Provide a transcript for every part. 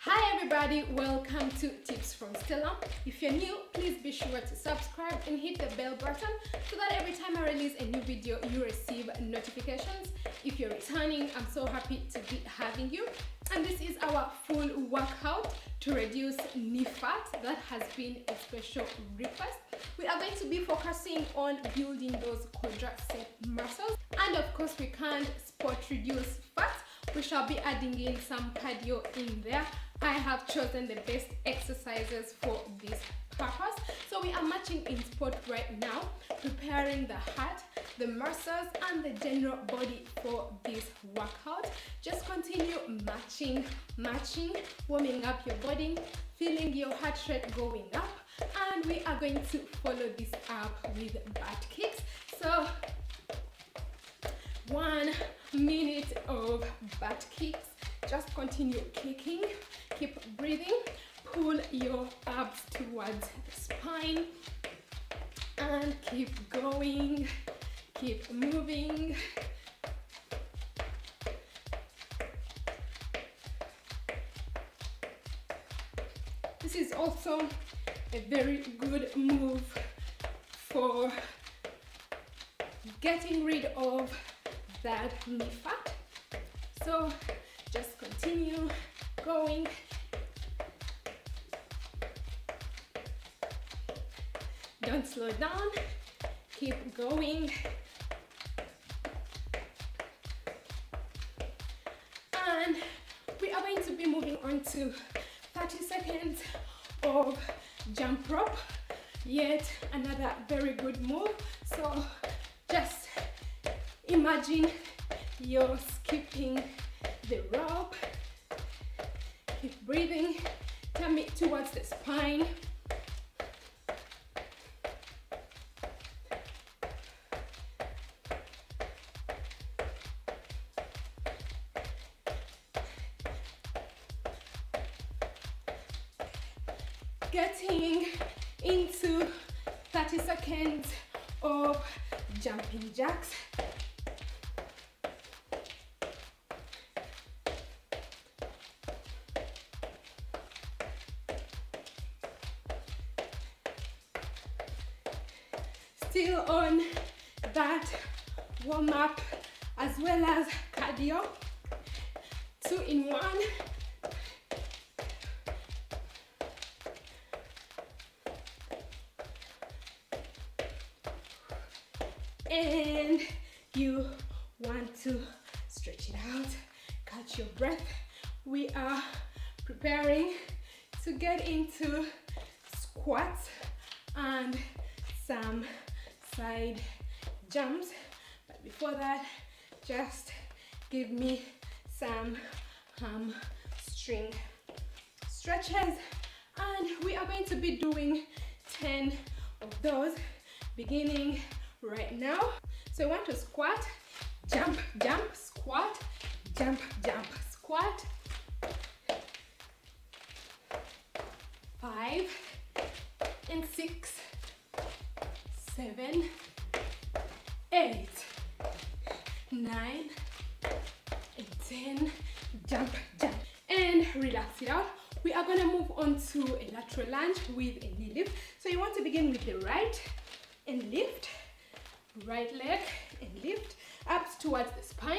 Hi everybody, welcome to Tips from Stella. If you're new, please be sure to subscribe and hit the bell button so that every time I release a new video, you receive notifications. If you're returning, I'm so happy to be having you. And this is our full workout to reduce knee fat. That has been a special request. We are going to be focusing on building those quadricep muscles. And of course, we can't spot reduce fat. We shall be adding in some cardio in there. I have chosen the best exercises for this purpose. So we are matching in sport right now, preparing the heart, the muscles, and the general body for this workout. Just continue matching, warming up your body, feeling your heart rate going up, and we are going to follow this up with butt kicks. So 1 minute of butt kicks. Just continue kicking, keep breathing, pull your abs towards the spine, and keep going, keep moving. This is also a very good move for getting rid of that knee fat. So just continue going. Don't slow down, keep going. And we are going to be moving on to 30 seconds of jump rope. Yet another very good move. So just imagine you're skipping the rope. Keep breathing, tummy towards the spine. Getting into 30 seconds of jumping jacks. Still on that warm up as well as cardio, 2 in 1. And you want to stretch it out, catch your breath. We are preparing to get into squats and some side jumps, but before that, just give me some hamstring stretches, and we are going to be doing 10 of those beginning right now. So I want to squat, jump, jump, squat, jump, jump, squat. 5 and 6, 7, 8, 9, and 10. Jump, jump, and relax it out. We are going to move on to a lateral lunge with a knee lift. So you want to begin with the right and lift, right leg and lift, abs towards the spine.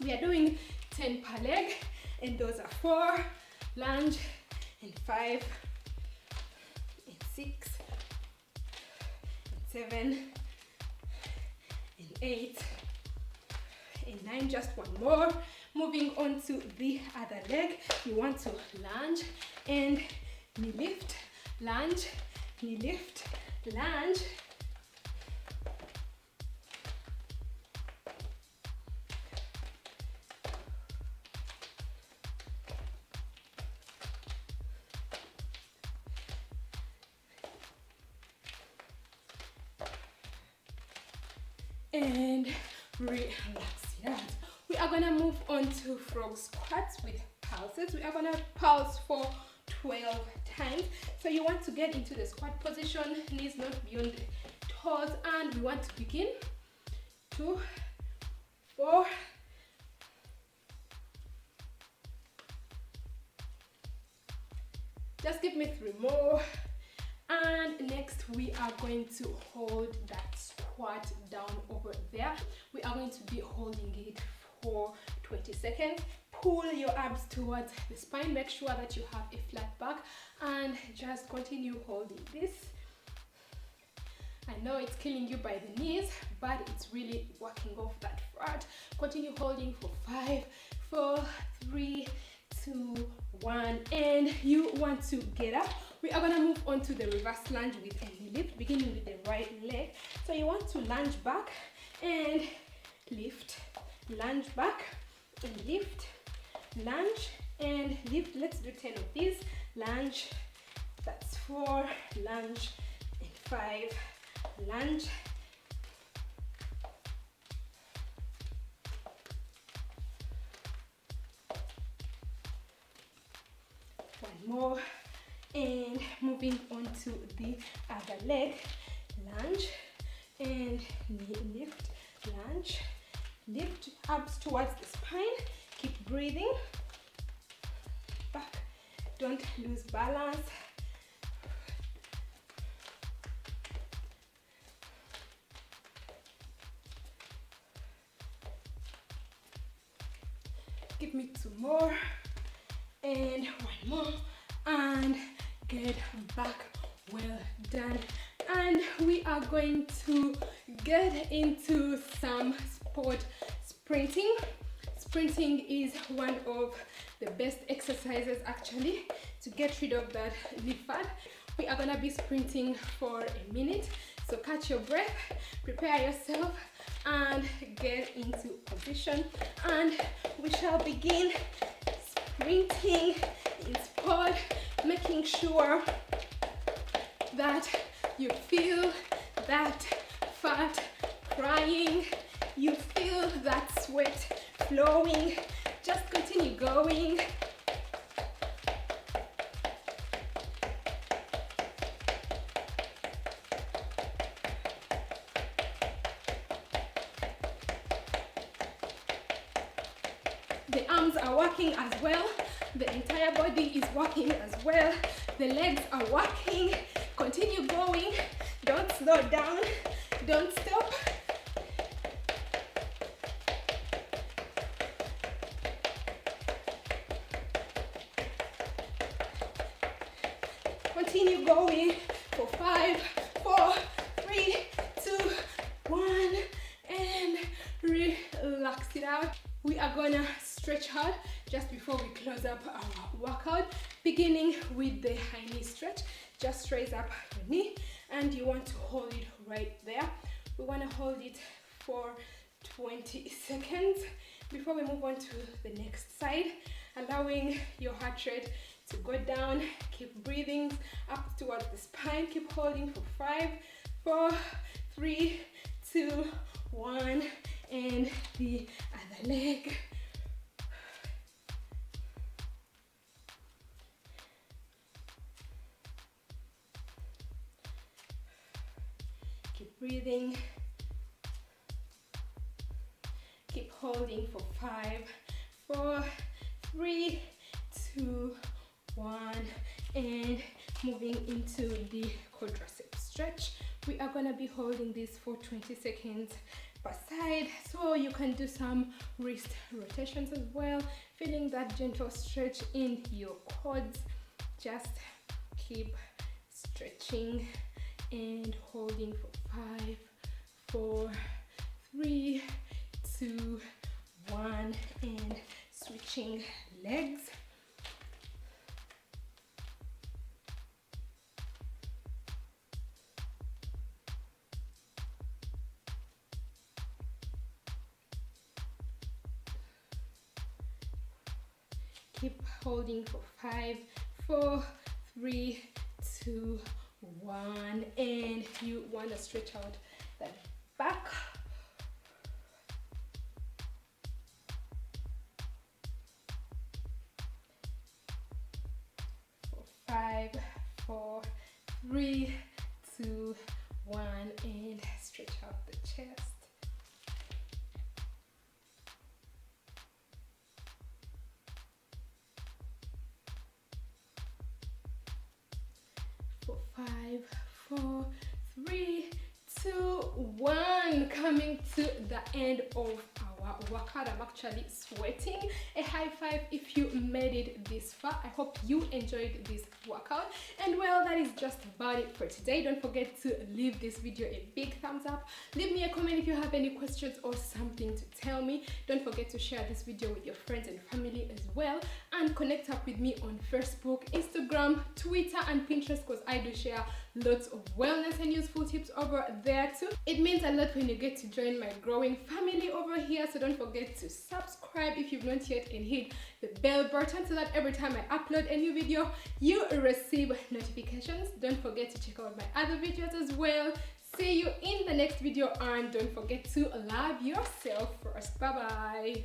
We are doing 10 per leg, and those are 4, lunge, and 5, and 6, and 7, and 8, and 9. Just one more. Moving on to the other leg, you want to lunge and knee lift, lunge, knee lift, lunge. And relax it out. We are gonna move on to frog squats with pulses. We are gonna pulse for 12 times. So you want to get into the squat position, knees not beyond the toes, and we want to begin 2, 4, Just give me 3 more. And next we are going to hold that squat down over there. We are going to be holding it for 20 seconds. Pull your abs towards the spine. Make sure that you have a flat back and just continue holding this. I know it's killing you by the knees, but it's really working off that fat. Continue holding for 5, 4, 3, 2, 1, and you want to get up. We are going to move on to the reverse lunge with a knee lift, beginning with the right leg. So you want to lunge back and lift, lunge back and lift, lunge and lift. Let's do 10 of these. Lunge, that's 4, lunge and 5, lunge. One more, and moving on to the other leg. Lunge and knee lift, lunge, lift, abs towards the spine. Keep breathing. Back, don't lose balance. Give me 2 more, and 1 more, and get back. Well done. And we are going to get into some sport sprinting. Sprinting is one of the best exercises actually to get rid of that knee fat. We are gonna be sprinting for a minute, so catch your breath, prepare yourself, and get into position. And we shall begin sprinting in sport, making sure that you feel that fat crying, you feel that sweat flowing. Just continue going. The arms are working as well. The entire body is working as well. The legs are working. Continue going. Don't slow down. Don't stop. Continue going for 5, 4, 3, 2, 1, and relax it out. We are gonna stretch out just before we close up our workout, beginning with the high knee stretch. Just raise up your knee and you want to hold it right there. We want to hold it for 20 seconds before we move on to the next side, allowing your heart rate to go down. Keep breathing up towards the spine. Keep holding for 5, 4, 3, 2, 1, and the other leg. Keep breathing. Keep holding for 5, 4, 3, 2, 1, and moving into the quadricep stretch. We are going to be holding this for 20 seconds per side, so you can do some wrist rotations as well, feeling that gentle stretch in your quads. Just keep stretching and holding for 5, 4, 3, 2, 1, and switching legs. Keep holding for 5, 4, 3, 2, 1, and you want to stretch out that back. For 5, 4, 3, 2, 1, and stretch out the chest. 5, 4, 3, 2, 1. Coming to the end of our workout. I'm actually sweating. A high five if you made it this far. I hope you enjoyed this workout. And well, that is just about it for today. Don't forget to leave this video a big thumbs up. Leave me a comment if you have any questions or something to tell me. Don't forget to share this video with your friends and family as well, and connect up with me on Facebook, Instagram, Twitter and Pinterest, because I do share lots of wellness and useful tips over there too. It means a lot when you get to join my growing family over here, so don't forget to subscribe if you've not yet and hit the bell button so that every time I upload a new video you receive notifications. Don't forget to check out my other videos as well. See you in the next video, and don't forget to love yourself first. Bye bye.